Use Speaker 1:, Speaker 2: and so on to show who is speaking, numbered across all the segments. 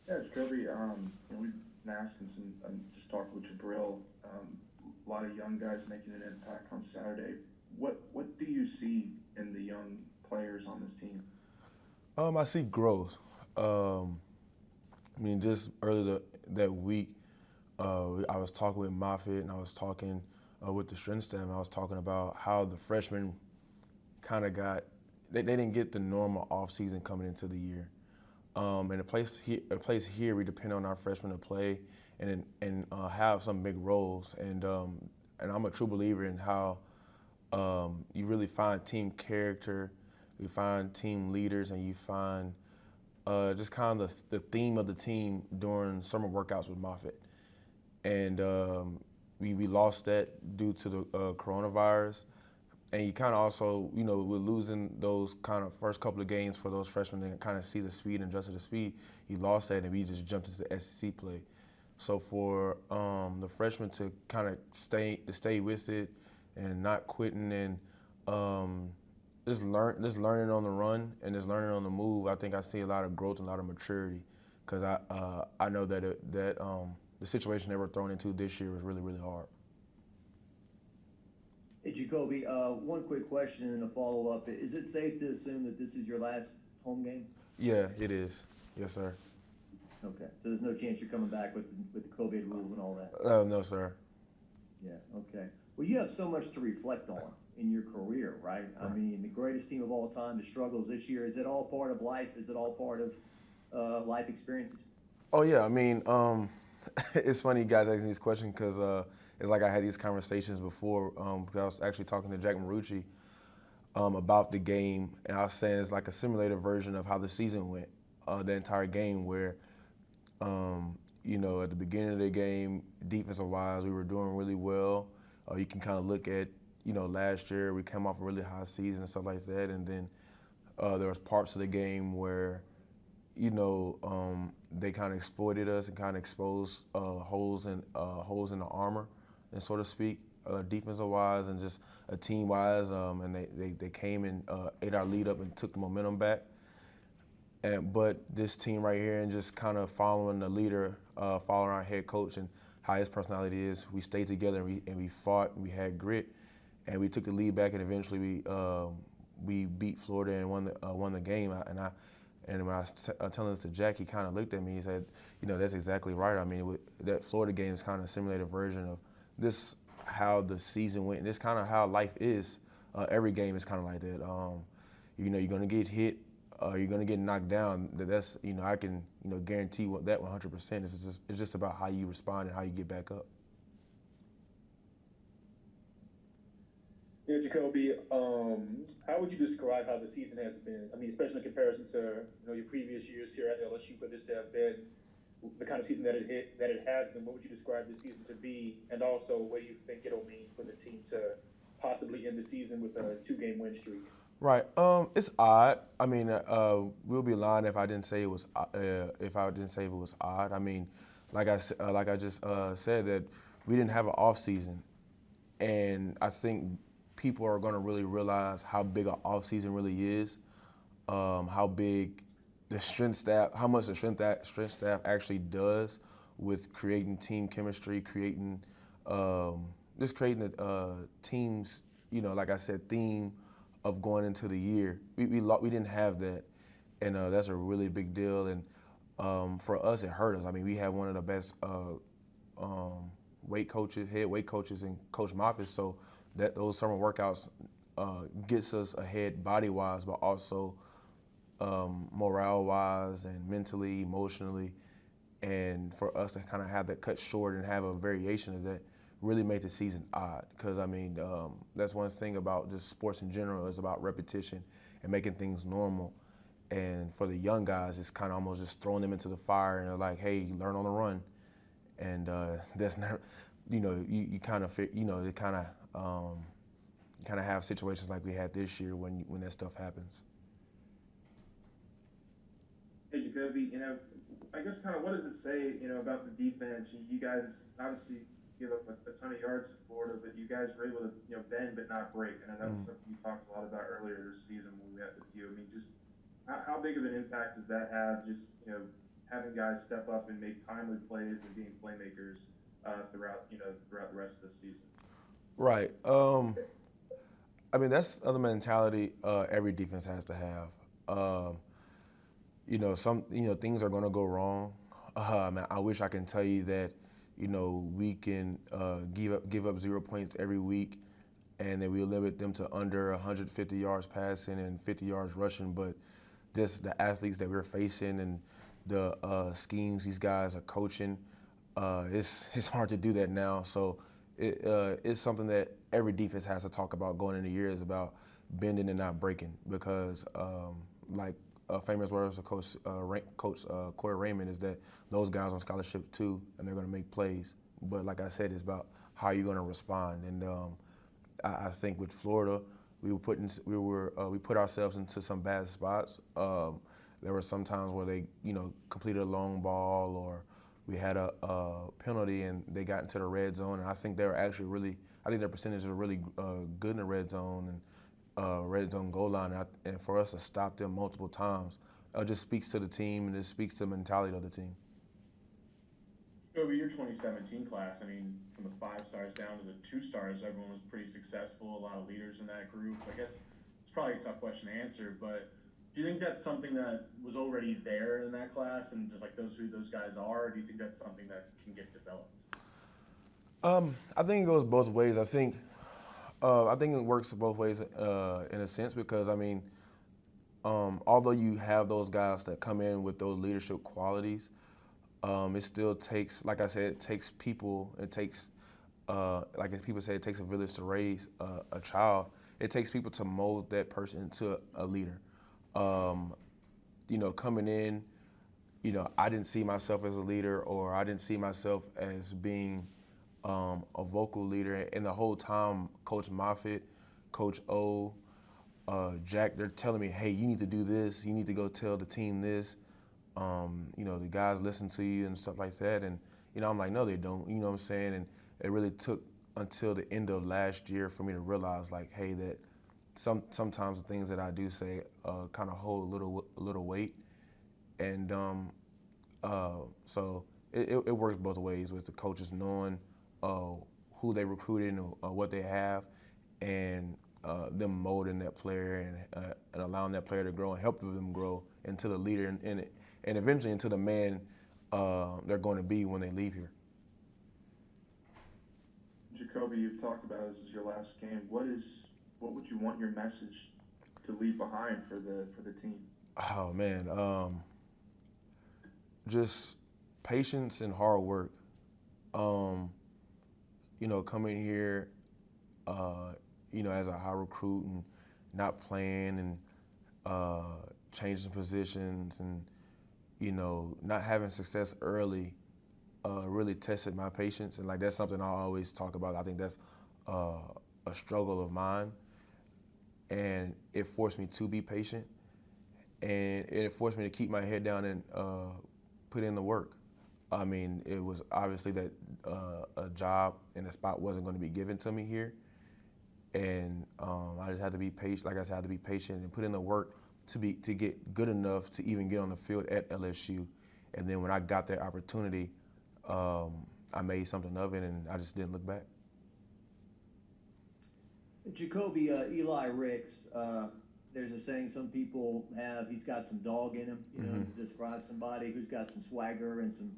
Speaker 1: Yeah, JaCoby, we've been asking some, just talking with Jabril, a lot of young guys making an impact on Saturday. What do you see in the young players on this team?
Speaker 2: I see growth. Um, just earlier that week, I was talking with Moffitt and I was talking with the strength staff. And I was talking about how the freshmen kind of they didn't get the normal off season coming into the year. And a place here, we depend on our freshmen to play and have some big roles. And I'm a true believer in how you really find team character, you find team leaders, and you find just kind of the theme of the team during summer workouts with Moffitt. And we lost that due to the coronavirus. And you kind of also, with losing those kind of first couple of games for those freshmen to kind of see the speed and adjust to the speed, you lost that and we just jumped into the SEC play. So for the freshmen to kind of stay with it and not quitting and just learning on the run and just learning on the move, I think I see a lot of growth and a lot of maturity because I know that the situation they were thrown into this year was really really hard.
Speaker 3: Hey, JaCoby, one quick question and a follow up. Is it safe to assume that this is your last home game?
Speaker 2: Yeah, it is. Yes, sir.
Speaker 3: Okay, so there's no chance you're coming back with the COVID rules and all that.
Speaker 2: No, sir.
Speaker 3: Yeah. Okay. Well, you have so much to reflect on in your career, right? I mean, the greatest team of all time, the struggles this year. Is it all part of life? Is it all part of life experiences?
Speaker 2: Oh yeah, it's funny you guys asking these questions because it's like I had these conversations before because I was actually talking to Jack Marucci about the game, and I was saying it's like a simulated version of how the season went, the entire game, where at the beginning of the game, defensive wise, we were doing really well. You can kind of look at last year we came off a really high season and stuff like that, and then there was parts of the game where they kind of exploited us and kind of exposed holes in the armor, and so to speak, defensive wise and just team wise. And they came and ate our lead up and took the momentum back. But this team right here and just kind of following the leader, following our head coach and how his personality is, we stayed together and we fought and we had grit, and we took the lead back and eventually we beat Florida and won the game. And when I was telling this to Jack, he kind of looked at me. He said, that's exactly right. I mean, that Florida game is kind of a simulated version of this, how the season went. And this kind of how life is. Every game is kind of like that. You're going to get hit. You're going to get knocked down. That's, I can, guarantee that 100%. It's just about how you respond and how you get back up.
Speaker 4: Yeah, JaCoby, how would you describe how the season has been? I mean, especially in comparison to your previous years here at LSU, for this to have been the kind of season that it has been. What would you describe this season to be? And also, what do you think it'll mean for the team to possibly end the season with a 2-game win streak?
Speaker 2: Right. It's odd. I mean, we'll be lying if I didn't say it was odd. I mean, like I just said that we didn't have an off season, and I think people are going to really realize how big an off season really is, how big the strength staff, how much the strength staff actually does with creating team chemistry, creating just creating the teams. Like I said, theme of going into the year. We didn't have that, and that's a really big deal. And for us, it hurt us. I mean, we had one of the best head weight coaches, and Coach Moffitt. So that those summer workouts gets us ahead body wise, but also morale wise and mentally, emotionally. And for us to kind of have that cut short and have a variation of that really made the season odd. Because I mean, that's one thing about just sports in general is about repetition and making things normal. And for the young guys, it's kind of almost just throwing them into the fire and they're like, hey, learn on the run. And that's not, you kind of, it kind of have situations like we had this year when that stuff happens.
Speaker 1: Hey, JaCoby, I guess kind of what does it say, about the defense? You guys obviously give up a ton of yards to Florida, but you guys were able to, bend but not break. And I know that's something you talked a lot about earlier this season when we met with you. I mean, just how big of an impact does that have? Just, having guys step up and make timely plays and being playmakers throughout the rest of the season.
Speaker 2: Right. I mean, that's the mentality every defense has to have. Things are going to go wrong. I wish I can tell you that, we can give up 0 points every week, and that we limit them to under 150 yards passing and 50 yards rushing. But just the athletes that we're facing and the schemes these guys are coaching, it's hard to do that now. So it's something that every defense has to talk about going into years about bending and not breaking, because famous words of Coach Corey Raymond is that those guys on scholarship too, and they're going to make plays. But like I said, it's about how you're going to respond. And I think with Florida, we put ourselves into some bad spots. There were some times where they completed a long ball, or we had a penalty and they got into the red zone. And I think they were actually I think their percentages were really good in the red zone and red zone goal line. And for us to stop them multiple times, it just speaks to the team, and it speaks to the mentality of the team.
Speaker 5: Over your 2017 class, I mean, from the 5 stars down to the 2 stars, everyone was pretty successful, a lot of leaders in that group. I guess it's probably a tough question to answer, but do you think that's something that was already there in that class and just like who those guys are, or do you think that's something that can get developed?
Speaker 2: I think it goes both ways. I think it works both ways in a sense, because, I mean, although you have those guys that come in with those leadership qualities, it still takes, like I said, it takes people. It takes, like people say, it takes a village to raise a child. It takes people to mold that person into a leader. Coming in, I didn't see myself as a leader, or I didn't see myself as being a vocal leader. And the whole time, Coach Moffitt, Coach O, Jack, they're telling me, hey, you need to do this. You need to go tell the team this. The guys listen to you and stuff like that. And, I'm like, no, they don't. You know what I'm saying? And it really took until the end of last year for me to realize, like, hey, that sometimes the things that I do say kind of hold a little weight. And so it works both ways, with the coaches knowing who they recruited and what they have, and them molding that player and allowing that player to grow and helping them grow into the leader and eventually into the man they're going to be when they leave here.
Speaker 6: JaCoby, you've talked about this is your last game. What would you want your message to leave behind for the team?
Speaker 2: Oh man, just patience and hard work. Coming here, as a high recruit and not playing and changing positions and not having success early really tested my patience. And like, that's something I always talk about. I think that's a struggle of mine, and it forced me to be patient, and it forced me to keep my head down and put in the work. I mean, it was obviously that a job and a spot wasn't going to be given to me here, and I just had to be patient. Like I said, I had to be patient and put in the work to get good enough to even get on the field at LSU. And then when I got that opportunity, I made something of it, and I just didn't look back.
Speaker 3: JaCoby, Elirix, there's a saying some people have, he's got some dog in him, to describe somebody who's got some swagger and some,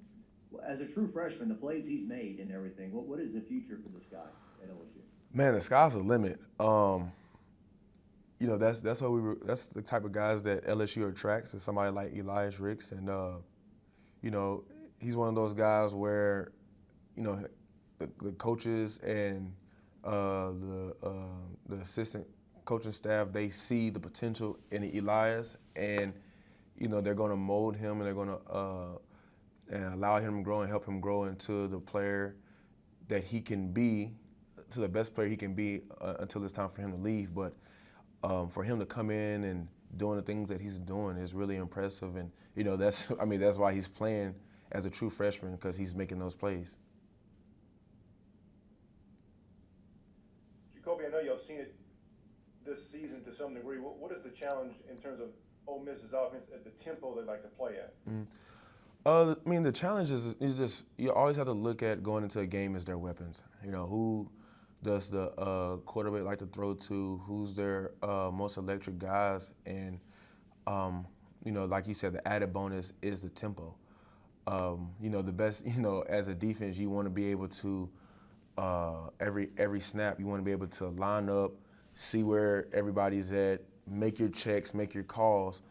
Speaker 3: as a true freshman, the plays he's made and everything. What is the future for this guy at LSU? Man,
Speaker 2: the sky's the limit. That's what that's the type of guys that LSU attracts, is somebody like Elirix. And he's one of those guys where, the coaches and the assistant coaching staff, they see the potential in Elias, and they're going to mold him, and they're going to and allow him to grow and help him grow into the player that he can be, to the best player he can be until it's time for him to leave. But for him to come in and doing the things that he's doing is really impressive, and that's why he's playing as a true freshman, because he's making those plays.
Speaker 7: JaCoby, I know y'all seen it this season to some degree. What is the challenge in terms of Ole Miss's offense at the tempo they like to play at?
Speaker 2: I mean, the challenge is just you always have to look at going into a game as their weapons. You know, who does the quarterback like to throw to? Who's their most electric guys? And you know, like you said, the added bonus is the tempo. You know, the best. You know, as a defense, you want to be able to every snap, you want to be able to line up, see where everybody's at, make your checks, make your calls.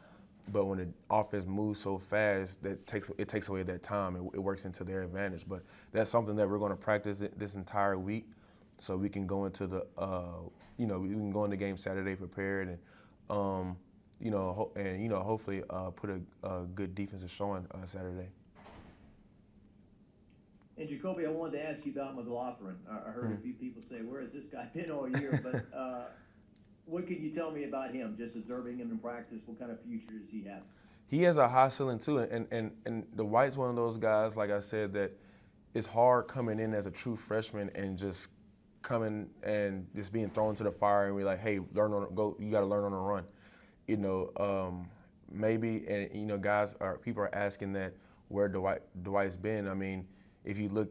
Speaker 2: But when the offense moves so fast, it takes away that time. It works into their advantage. But that's something that we're going to practice this entire week, so we can go into the you know, we can go into the game Saturday prepared and you know, hopefully put a good defensive showing Saturday.
Speaker 3: And JaCoby, I wanted to ask you about McLaughlin. I heard a few people say, "Where has this guy been all year?" But what can you tell me about him? Just observing him in practice, what kind of future does he have?
Speaker 2: He has a high ceiling too, and the White's one of those guys, like I said, that it's hard coming in as a true freshman and just coming and just being thrown to the fire and we're like, hey, you got to learn on the run. You know, maybe, and you know, people are asking that where Dwight's been. I mean, if you look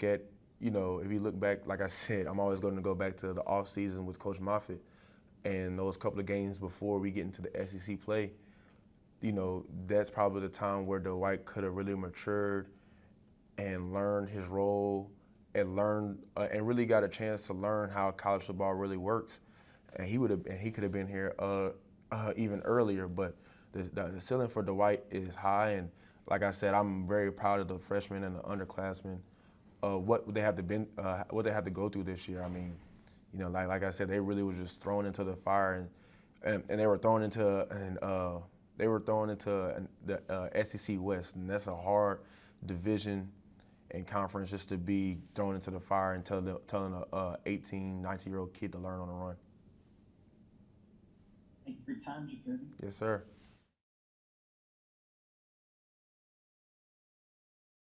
Speaker 2: back, like I said, I'm always going to go back to the off season with Coach Moffitt and those couple of games before we get into the SEC play. You know, that's probably the time where Dwight could have really matured and learned his role and and really got a chance to learn how college football really works. And he could have been here even earlier. But the ceiling for Dwight is high, and like I said, I'm very proud of the freshmen and the underclassmen. What they have to go through this year. I mean, you know, like I said, they really were just thrown into the fire, and they were thrown into the SEC West, and that's a hard division and conference just to be thrown into the fire and telling a 18, 19-year-old kid to learn on the run.
Speaker 8: Thank you for your time, JaCoby.
Speaker 2: Yes, sir.